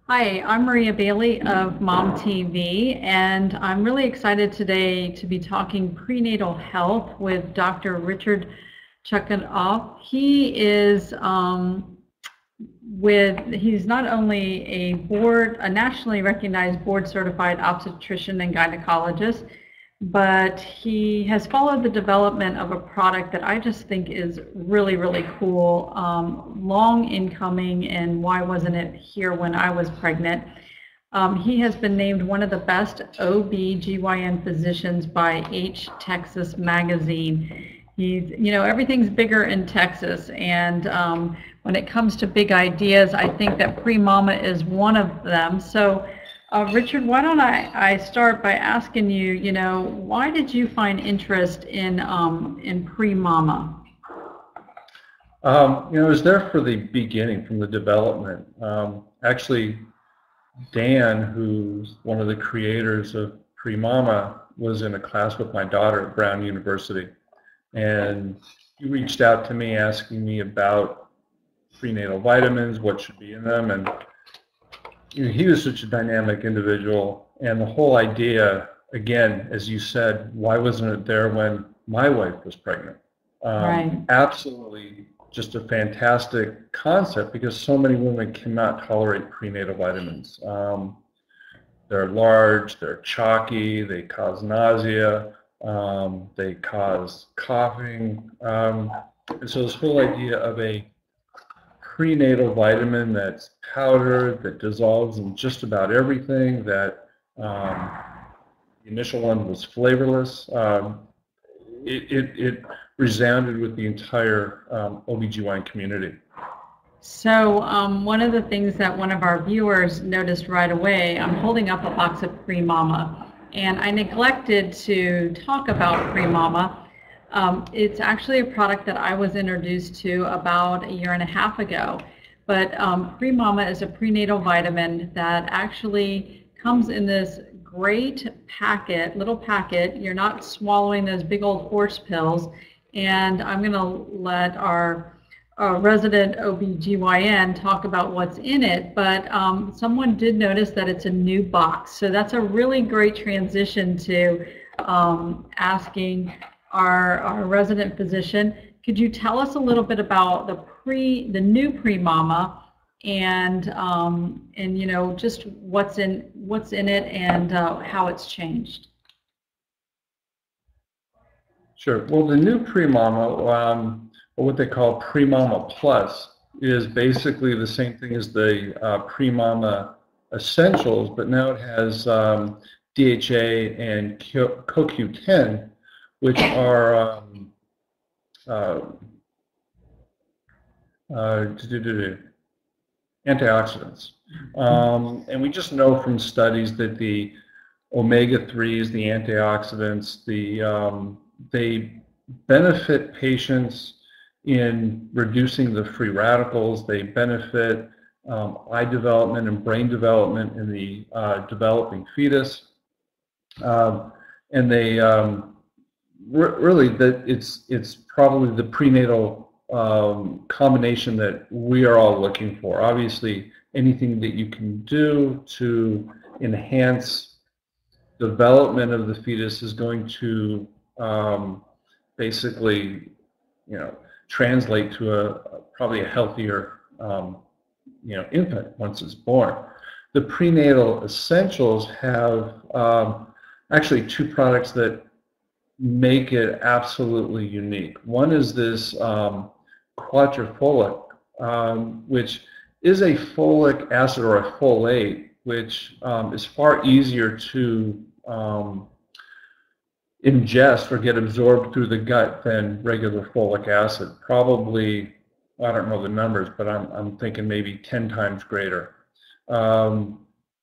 Hi, I'm Maria Bailey of MomTV, and I'm really excited today to be talking prenatal health with Dr. Richard Chudacoff. He's not only a nationally recognized board certified obstetrician and gynecologist, but he has followed the development of a product that I just think is really, really cool, long in coming, and why wasn't it here when I was pregnant? He has been named one of the best OB/GYN physicians by H Texas Magazine. Everything's bigger in Texas, and when it comes to big ideas, I think that Premama is one of them. So, Richard, why don't I start by asking you, why did you find interest in Premama? I was there for the beginning, from the development. Actually, Dan, who's one of the creators of Premama, was in a class with my daughter at Brown University. And he reached out to me asking me about prenatal vitamins, what should be in them. And he was such a dynamic individual. And the whole idea, again, as you said, why wasn't it there when my wife was pregnant? Right. Absolutely just a fantastic concept, because so many women cannot tolerate prenatal vitamins. They're large, they're chalky, they cause nausea, they cause coughing. And so this whole idea of a prenatal vitamin that's powdered, that dissolves in just about everything, that the initial one was flavorless, it resounded with the entire OB/GYN community. So one of the things that one of our viewers noticed right away, I'm holding up a box of Premama, and I neglected to talk about Premama. It's actually a product that I was introduced to about a year and a half ago. But Premama is a prenatal vitamin that actually comes in this great little packet. You're not swallowing those big old horse pills. And I'm going to let our resident OB/GYN talk about what's in it, but someone did notice that it's a new box. So that's a really great transition to asking our resident physician, could you tell us a little bit about the new Premama, and just what's in it and how it's changed? Sure. Well, the new Premama, or what they call Premama Plus, is basically the same thing as the Premama Essentials, but now it has DHA and CoQ10, which are antioxidants. And we just know from studies that the omega-3s, the antioxidants, they benefit patients in reducing the free radicals. They benefit eye development and brain development in the developing fetus. And they really, it's probably the prenatal combination that we are all looking for. Obviously, anything that you can do to enhance development of the fetus is going to basically, translate to probably a healthier, infant once it's born. The Prenatal Essentials have actually two products that make it absolutely unique. One is this quadrifolic, which is a folic acid or a folate, which is far easier to ingest or get absorbed through the gut than regular folic acid. Probably, I don't know the numbers, but I'm thinking maybe 10 times greater.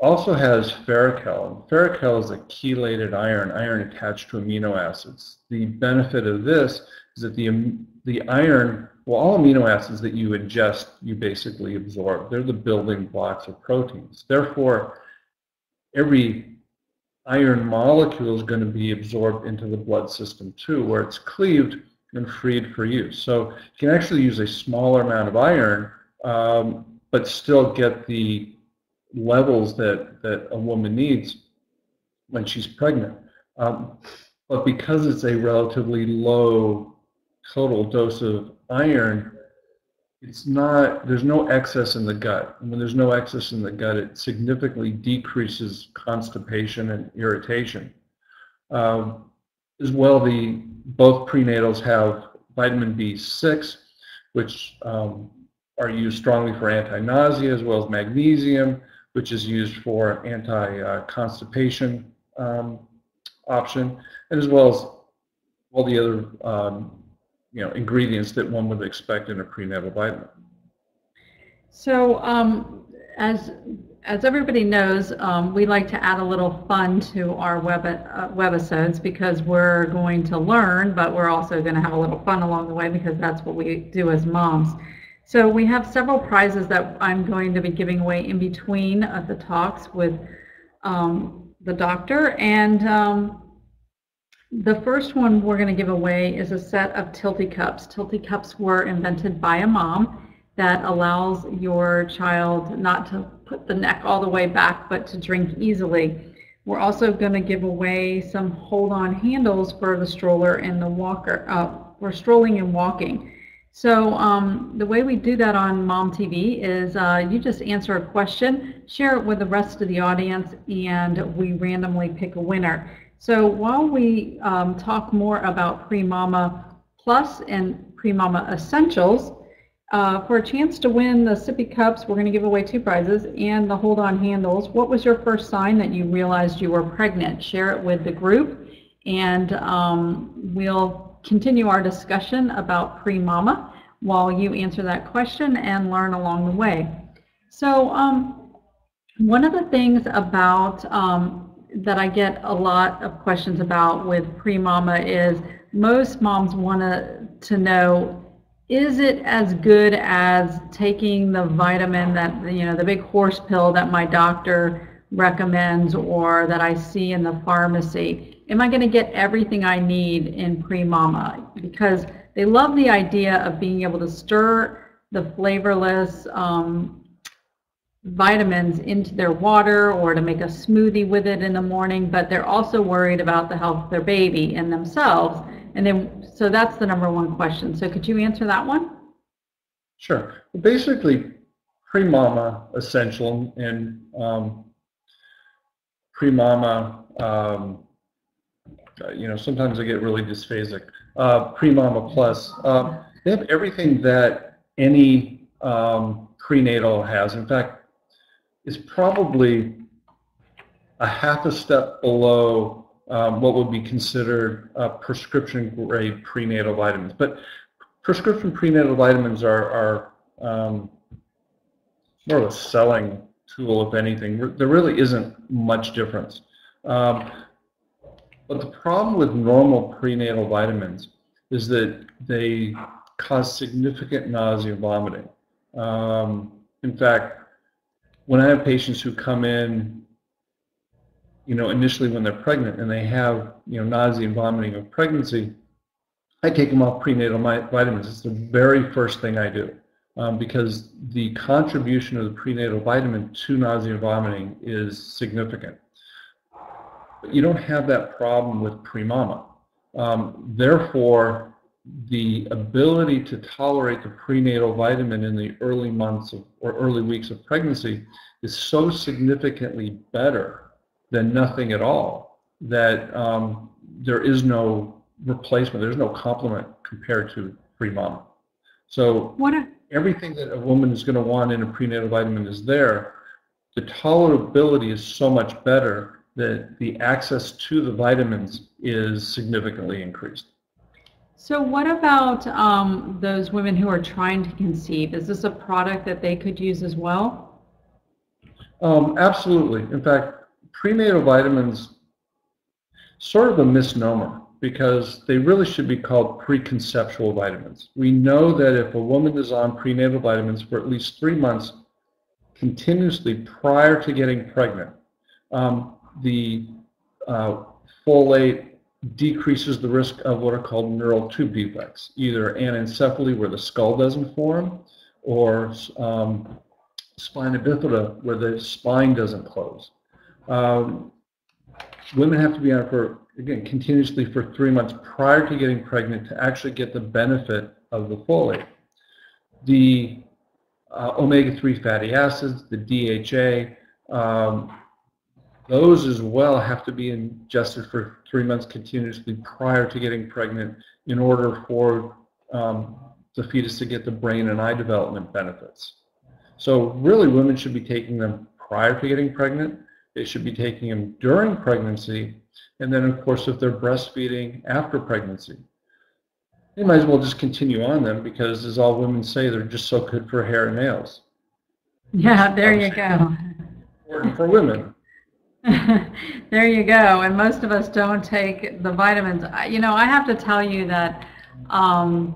Also has ferrochel. Ferrochel is a chelated iron attached to amino acids. The benefit of this is that the iron, well, all amino acids that you ingest, you basically absorb. They're the building blocks of proteins. Therefore, every iron molecule is going to be absorbed into the blood system too, where it's cleaved and freed for use. So you can actually use a smaller amount of iron, but still get the levels that a woman needs when she's pregnant. But because it's a relatively low total dose of iron, there's no excess in the gut. And when there's no excess in the gut, it significantly decreases constipation and irritation. As well, both prenatals have vitamin B6, which are used strongly for anti-nausea, as well as magnesium, which is used for anti-constipation option, and as well as all the other ingredients that one would expect in a prenatal vitamin. So as everybody knows, we like to add a little fun to our webisodes because we're going to learn, but we're also going to have a little fun along the way because that's what we do as moms. So we have several prizes that I'm going to be giving away in between the talks with the doctor, and the first one we're going to give away is a set of Tilty Cups. Tilty Cups were invented by a mom that allows your child not to put the neck all the way back, but to drink easily. We're also going to give away some hold-on handles for the stroller and the walker, for strolling and walking. So the way we do that on MomTV is you just answer a question, share it with the rest of the audience, and we randomly pick a winner. So while we talk more about Premama Plus and Premama Essentials, for a chance to win the sippy cups, we're going to give away 2 prizes and the hold-on handles. What was your first sign that you realized you were pregnant? Share it with the group, and we'll continue our discussion about Premama while you answer that question and learn along the way. So one of the things about that I get a lot of questions about with Premama is most moms want to know, is it as good as taking the vitamin that, the big horse pill that my doctor recommends or that I see in the pharmacy? Am I going to get everything I need in Premama? Because they love the idea of being able to stir the flavorless vitamins into their water or to make a smoothie with it in the morning, but they're also worried about the health of their baby and themselves. And then, so that's the #1 question. So could you answer that one? Sure. Well, basically, Premama Essential and Premama, sometimes I get really dysphasic. Premama Plus, they have everything that any prenatal has. In fact, it's probably a half a step below what would be considered prescription grade prenatal vitamins. But prescription prenatal vitamins are more of a selling tool, if anything. There really isn't much difference. But the problem with normal prenatal vitamins is that they cause significant nausea and vomiting. In fact, when I have patients who come in, initially when they're pregnant and they have, nausea and vomiting of pregnancy, I take them off prenatal vitamins. It's the very first thing I do because the contribution of the prenatal vitamin to nausea and vomiting is significant. But you don't have that problem with Premama. Therefore, the ability to tolerate the prenatal vitamin in the early months or early weeks of pregnancy is so significantly better than nothing at all that there is no replacement, there's no complement compared to Premama. So everything that a woman is going to want in a prenatal vitamin is there. The tolerability is so much better that the access to the vitamins is significantly increased. So what about those women who are trying to conceive? Is this a product that they could use as well? Absolutely. In fact, prenatal vitamins, sort of a misnomer because they really should be called preconceptual vitamins. We know that if a woman is on prenatal vitamins for at least 3 months continuously prior to getting pregnant, the folate decreases the risk of what are called neural tube defects, either anencephaly where the skull doesn't form, or spina bifida, where the spine doesn't close. Women have to be on it for, again, continuously for 3 months prior to getting pregnant to actually get the benefit of the folate. The omega-3 fatty acids, the DHA, those as well have to be ingested for 3 months continuously prior to getting pregnant in order for the fetus to get the brain and eye development benefits. So really, women should be taking them prior to getting pregnant. They should be taking them during pregnancy, and then of course if they're breastfeeding after pregnancy. They might as well just continue on them because, as all women say, they're just so good for hair and nails. Yeah, there you go. Important for women. There you go. And most of us don't take the vitamins. You know, I have to tell you that I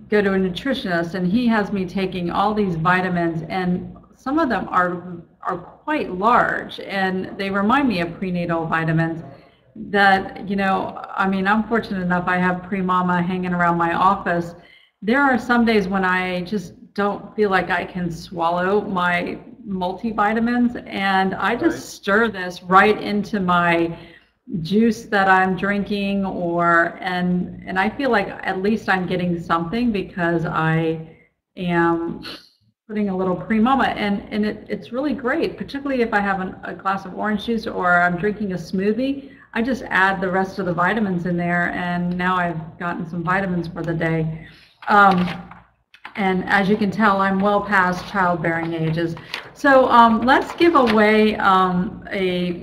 go to a nutritionist, and he has me taking all these vitamins, and some of them are quite large, and they remind me of prenatal vitamins that, you know, I mean, I'm fortunate enough I have Premama hanging around my office. There are some days when I just don't feel like I can swallow my multivitamins, and I just stir this right into my juice that I'm drinking, and I feel like at least I'm getting something because I am putting a little Premama, and it's really great, particularly if I have a glass of orange juice or I'm drinking a smoothie. I just add the rest of the vitamins in there, and now I've gotten some vitamins for the day. And as you can tell, I'm well past childbearing ages. So let's give away a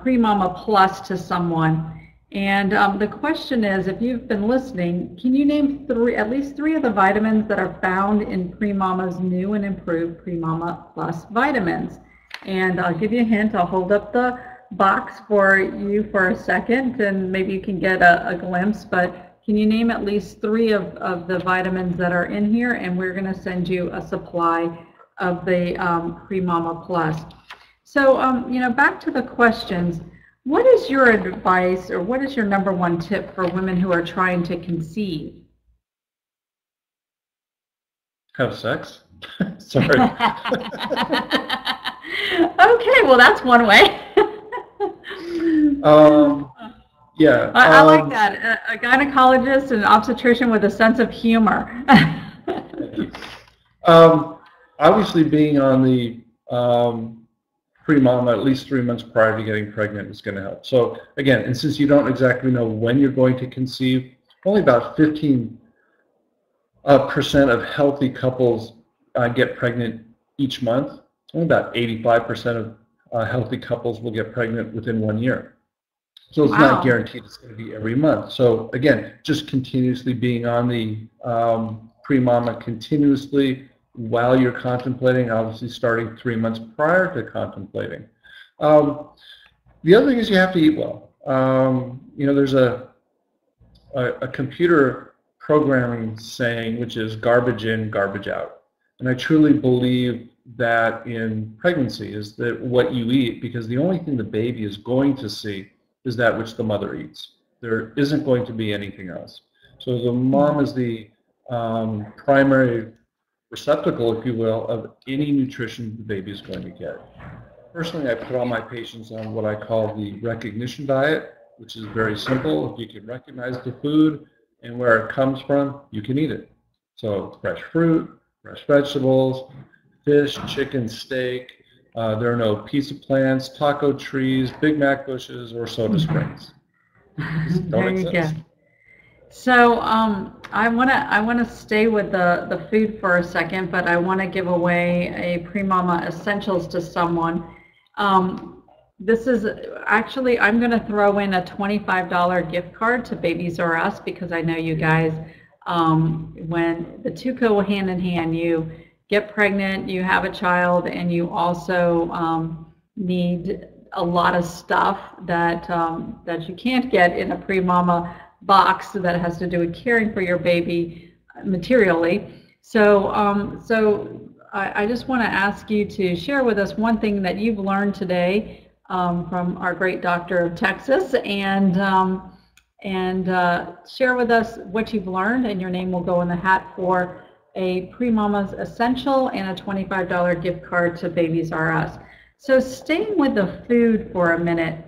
Premama Plus to someone. And the question is, if you've been listening, can you name at least three of the vitamins that are found in Premama's new and improved Premama Plus vitamins? And I'll give you a hint. I'll hold up the box for you for a second, and maybe you can get a glimpse. But can you name at least three of the vitamins that are in here? And we're going to send you a supply of the Premama Plus. So, you know, back to the questions. What is your advice, or what is your #1 tip for women who are trying to conceive? Have sex? Sorry. Okay, well, that's one way. Yeah. I like that. A gynecologist and an obstetrician with a sense of humor. Obviously, being on the Premama at least 3 months prior to getting pregnant is going to help. So again, and since you don't exactly know when you're going to conceive, only about 15% of healthy couples get pregnant each month. Only about 85% of healthy couples will get pregnant within 1 year. So it's not guaranteed it's going to be every month. So again, just continuously being on the Premama continuously while you're contemplating, obviously starting 3 months prior to contemplating. The other thing is you have to eat well. You know, there's a computer programming saying, which is garbage in, garbage out. And I truly believe that in pregnancy is that what you eat, because the only thing the baby is going to see is that which the mother eats. There isn't going to be anything else. So the mom is the primary receptacle, if you will, of any nutrition the baby is going to get. Personally, I put all my patients on what I call the recognition diet, which is very simple. If you can recognize the food and where it comes from, you can eat it. So fresh fruit, fresh vegetables, fish, chicken, steak. There are no pizza plants, taco trees, Big Mac bushes, or Soda Springs. There you go. So I want to stay with the food for a second, but I want to give away a Premama Essentials to someone. This is actually, I'm going to throw in a $25 gift card to Babies R Us, because I know you guys, when the two go hand in hand, you get pregnant, you have a child, and you also need a lot of stuff that that you can't get in a Premama box that has to do with caring for your baby materially. So I just want to ask you to share with us one thing that you've learned today from our great doctor of Texas, and share with us what you've learned, and your name will go in the hat for a Premama's Essential and a $25 gift card to Babies R Us. So staying with the food for a minute,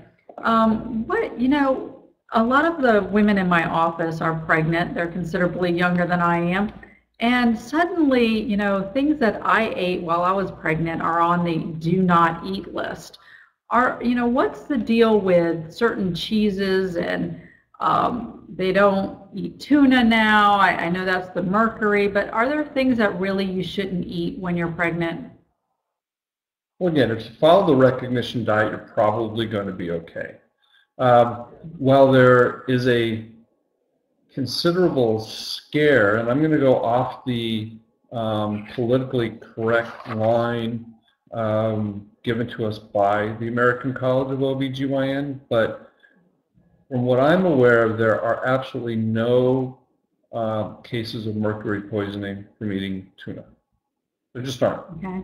a lot of the women in my office are pregnant. They're considerably younger than I am. And suddenly, things that I ate while I was pregnant are on the do not eat list. What's the deal with certain cheeses and they don't eat tuna now? I know that's the mercury, but are there things that really you shouldn't eat when you're pregnant? Well, again, if you follow the recognition diet, you're probably going to be okay. While there is a considerable scare, and I'm going to go off the politically correct line given to us by the American College of OBGYN, but from what I'm aware of, there are absolutely no cases of mercury poisoning from eating tuna. There just aren't. Okay.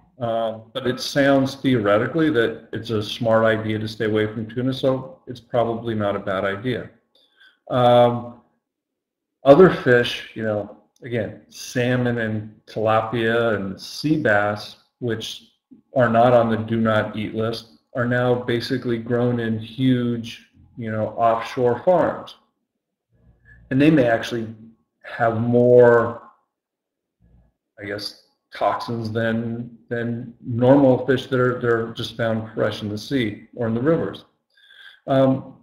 But it sounds theoretically that it's a smart idea to stay away from tuna, so it's probably not a bad idea. Other fish, again, salmon and tilapia and sea bass, which are not on the do not eat list, are now basically grown in huge, offshore farms. And they may actually have more, I guess, toxins than normal fish that are just found fresh in the sea or in the rivers. But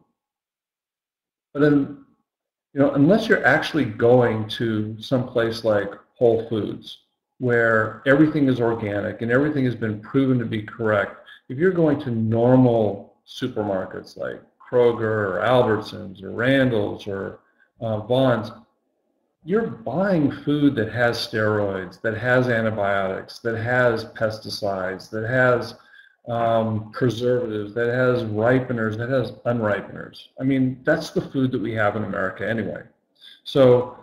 then, unless you're actually going to some place like Whole Foods, where everything is organic and everything has been proven to be correct, if you're going to normal supermarkets like Kroger or Albertsons or Randall's or Vons, you're buying food that has steroids, that has antibiotics, that has pesticides, that has preservatives, that has ripeners, that has unripeners. I mean, that's the food that we have in America anyway. So,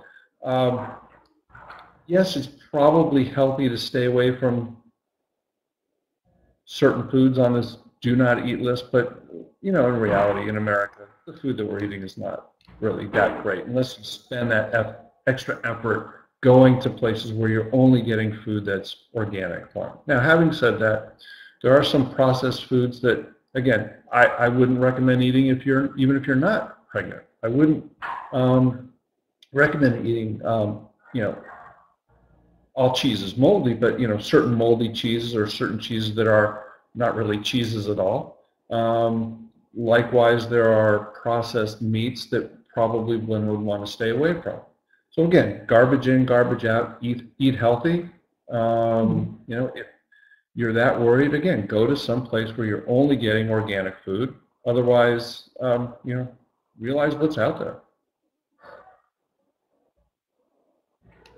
yes, it's probably healthy to stay away from certain foods on this do not eat list, but, in reality, in America, the food that we're eating is not really that great unless you spend that extra effort going to places where you're only getting food that's organic farm. Now, having said that, there are some processed foods that, again, I wouldn't recommend eating even if you're not pregnant. I wouldn't recommend eating, all cheese is moldy, but certain moldy cheeses or certain cheeses that are not really cheeses at all. Likewise, there are processed meats that probably one would want to stay away from. So again, garbage in, garbage out. Eat healthy. If you're that worried, again, go to some place where you're only getting organic food. Otherwise, realize what's out there.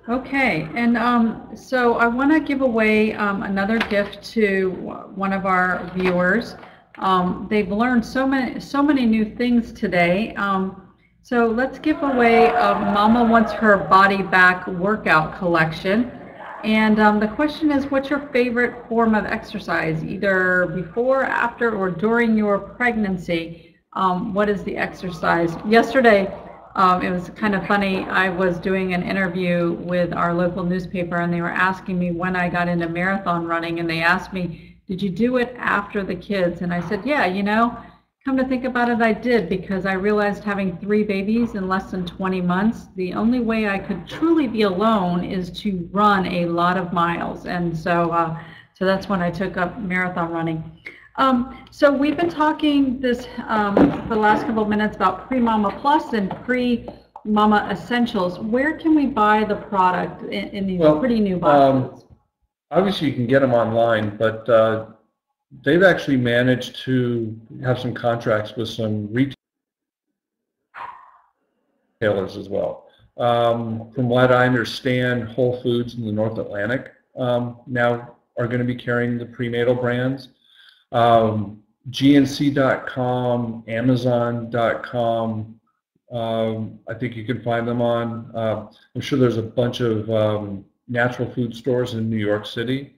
Okay, and so I want to give away another gift to one of our viewers. They've learned so many new things today. So let's give away Mama Wants Her Body Back workout collection. And the question is, what's your favorite form of exercise, either before, after, or during your pregnancy? What is the exercise? Yesterday, it was kind of funny. I was doing an interview with our local newspaper, and they were asking me when I got into marathon running, and they asked me, did you do it after the kids? And I said, yeah, come to think about it, I did, because I realized having 3 babies in less than 20 months, the only way I could truly be alone is to run a lot of miles. And so that's when I took up marathon running. So we've been talking for the last couple of minutes about Premama Plus and Premama Essentials. Where can we buy the product in these pretty new boxes? Obviously, you can get them online, but they've actually managed to have some contracts with some retailers as well. From what I understand, Whole Foods in the North Atlantic now are going to be carrying the prenatal brands. GNC.com, Amazon.com, I think you can find them on. I'm sure there's a bunch of natural food stores in New York City.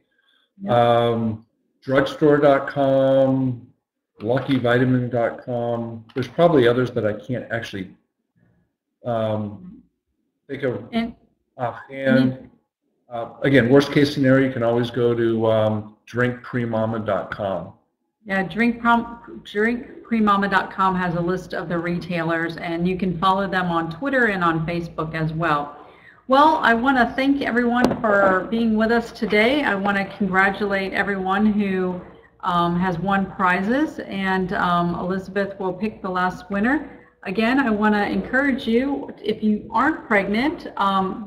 Yep. Drugstore.com, LuckyVitamin.com. There's probably others that I can't actually think of offhand. Again, worst case scenario, you can always go to drinkpremama.com. Yeah, drinkpremama.com has a list of the retailers, and you can follow them on Twitter and on Facebook as well. Well, I want to thank everyone for being with us today. I want to congratulate everyone who has won prizes, and Elizabeth will pick the last winner. Again, I want to encourage you, if you aren't pregnant,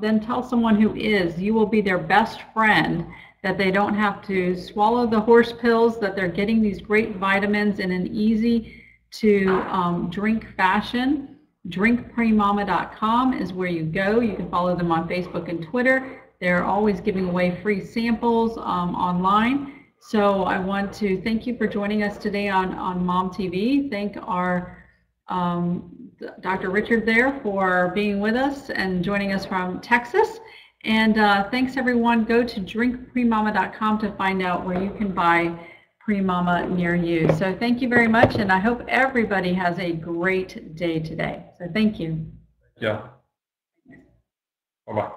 then tell someone who is. You will be their best friend, that they don't have to swallow the horse pills, that they're getting these great vitamins in an easy to drink fashion. Drinkpremama.com is where you go. You can follow them on Facebook and Twitter. They're always giving away free samples online. So I want to thank you for joining us today on MomTV. Thank our Dr. Richard there for being with us and joining us from Texas. And thanks everyone. Go to drinkpremama.com to find out where you can buy Premama near you. So thank you very much, and I hope everybody has a great day today. So thank you. Yeah. Bye-bye.